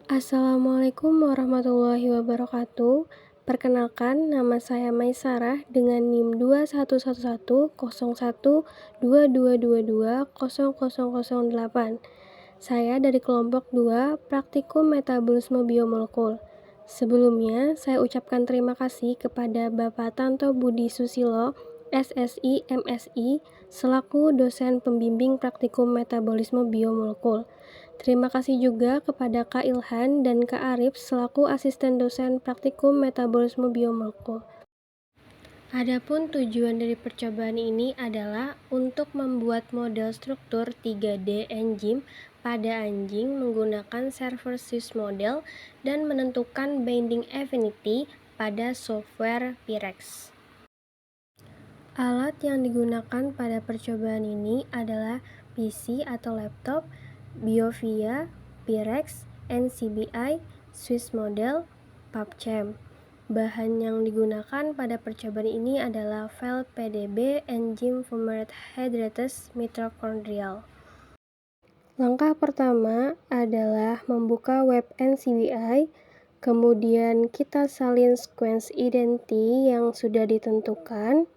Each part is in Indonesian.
Assalamualaikum warahmatullahi wabarakatuh. Perkenalkan, nama saya Maisarah dengan NIM 2111012222200008. Saya dari kelompok 2 Praktikum Metabolisme Biomolekul. Sebelumnya, saya ucapkan terima kasih kepada Bapak Tanto Budi Susilo, SSI MSI, selaku dosen pembimbing Praktikum Metabolisme Biomolekul. Terima kasih juga kepada Kak Ilhan dan Kak Arif selaku asisten dosen Praktikum Metabolisme Biomolekul. Adapun tujuan dari percobaan ini adalah untuk membuat model struktur 3D enzim pada anjing menggunakan server Swiss model dan menentukan binding affinity pada software Pirex. Alat yang digunakan pada percobaan ini adalah PC atau laptop, BioVia, Pirex, NCBI, Swiss model, PubChem. Bahan yang digunakan pada percobaan ini adalah file PDB enzim fumarate hydrates mitochondrial. Langkah pertama adalah membuka web NCBI, kemudian kita salin sequence identity yang sudah ditentukan,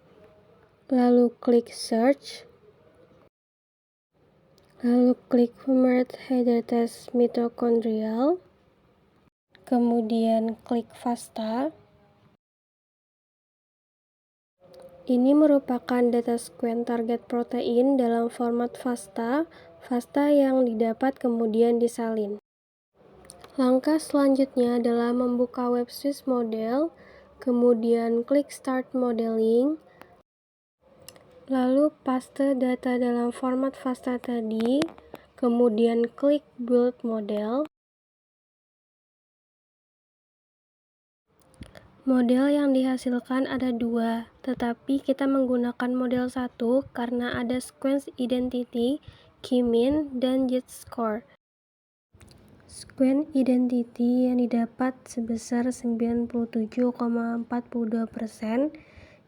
lalu klik search, lalu klik fumarate hydrates mitochondrial, kemudian klik FASTA. Ini merupakan data sequence target protein dalam format FASTA yang didapat kemudian disalin. Langkah selanjutnya adalah membuka web Swiss model, kemudian klik start modeling, lalu paste data dalam format FASTA tadi, kemudian klik build model. Model yang dihasilkan ada dua, tetapi kita menggunakan model 1 karena ada sequence identity, key-min, dan z-score. Sequence identity yang didapat sebesar 97,42%,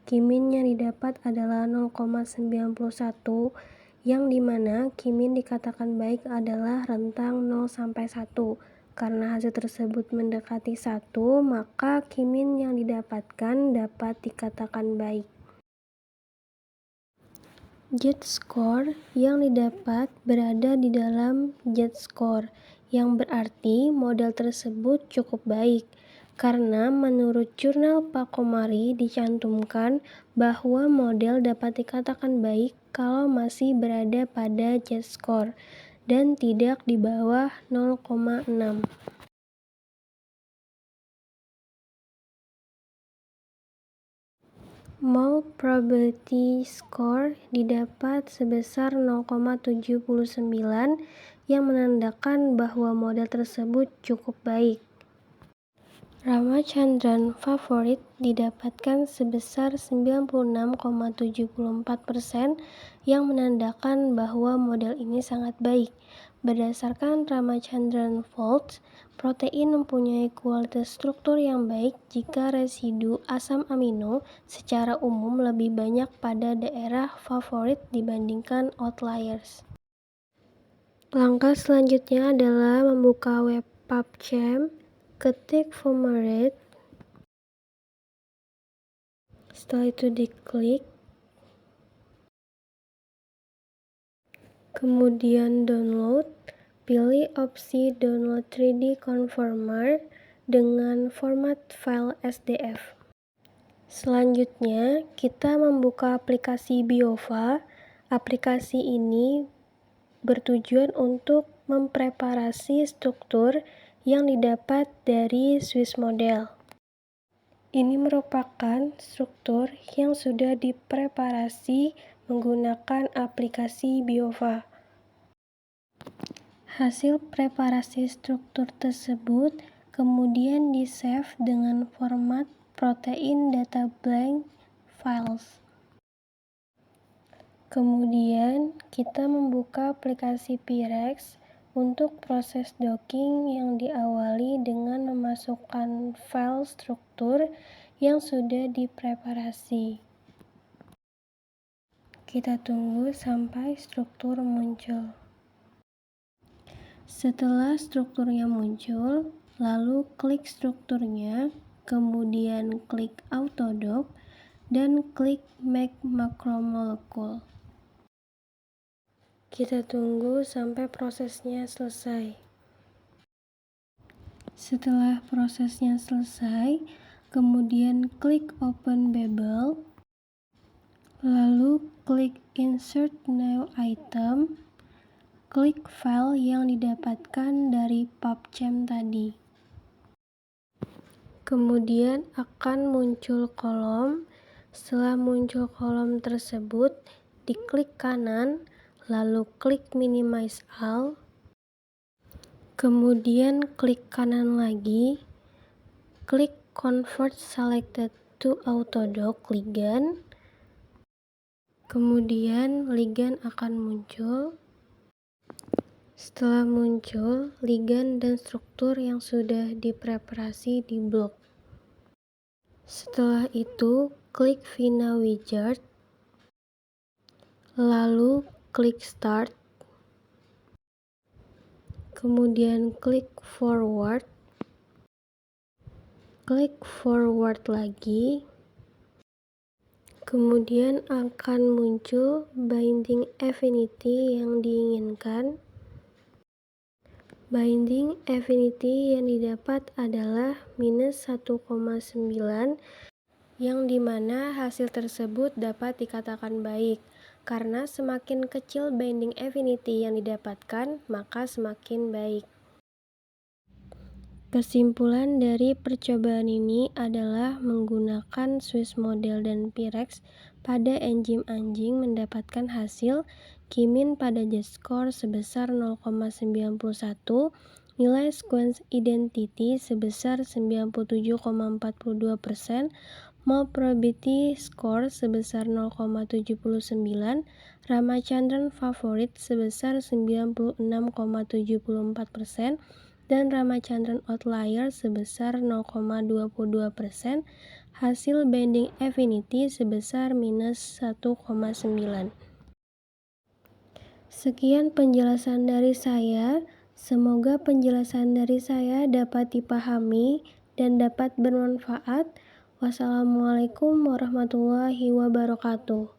key-min yang didapat adalah 0,91, yang dimana key-min dikatakan baik adalah rentang 0-1. Karena hasil tersebut mendekati 1, maka key-min yang didapatkan dapat dikatakan baik. Z-score yang didapat berada di dalam z-score, yang berarti model tersebut cukup baik. Karena menurut jurnal Pakomari dicantumkan bahwa model dapat dikatakan baik kalau masih berada pada z-score dan tidak di bawah 0,6. Mole probability score didapat sebesar 0,79 yang menandakan bahwa model tersebut cukup baik. Ramachandran favorit didapatkan sebesar 96,74% yang menandakan bahwa model ini sangat baik. Berdasarkan Ramachandran Folds, protein mempunyai kualitas struktur yang baik jika residu asam amino secara umum lebih banyak pada daerah favorit dibandingkan outliers. Langkah selanjutnya adalah membuka web PubChem, ketik fumarate, setelah itu diklik, kemudian download, pilih opsi download 3D conformer dengan format file SDF. Selanjutnya, kita membuka aplikasi Biova. Aplikasi ini bertujuan untuk mempreparasi struktur yang didapat dari Swiss model. Ini merupakan struktur yang sudah dipreparasi menggunakan aplikasi Biova. Hasil preparasi struktur tersebut kemudian di-save dengan format protein data blank files. Kemudian kita membuka aplikasi Pirex untuk proses docking yang diawali dengan memasukkan file struktur yang sudah dipreparasi. Kita tunggu sampai struktur muncul. Setelah strukturnya muncul, lalu klik strukturnya, kemudian klik Autodock, dan klik Make Macromolecule. Kita tunggu sampai prosesnya selesai. Setelah prosesnya selesai, kemudian klik Open Babel, lalu klik Insert New Item, klik file yang didapatkan dari PubChem tadi. Kemudian akan muncul kolom. Setelah muncul kolom tersebut, diklik kanan, lalu klik Minimize All, kemudian klik kanan lagi, klik Convert Selected to Autodock Ligand, kemudian ligand akan muncul. Setelah muncul, ligand dan struktur yang sudah dipreparasi di blok. Setelah itu, klik Vina Wizard, lalu klik Start, kemudian klik Forward lagi, kemudian akan muncul binding affinity yang diinginkan. Binding affinity yang didapat adalah minus 1,9, yang dimana hasil tersebut dapat dikatakan baik, karena semakin kecil binding affinity yang didapatkan, maka semakin baik. Kesimpulan dari percobaan ini adalah menggunakan Swiss model dan Pirex pada enzim anjing mendapatkan hasil kimin pada Z-score sebesar 0,91, nilai sequence identity sebesar 97,42%, mole probability score sebesar 0,79, Ramachandran favorit sebesar 96,74%, dan Ramachandran outlier sebesar 0,22%, hasil binding affinity sebesar minus 1,9. Sekian penjelasan dari saya. Semoga penjelasan dari saya dapat dipahami dan dapat bermanfaat. Wassalamualaikum warahmatullahi wabarakatuh.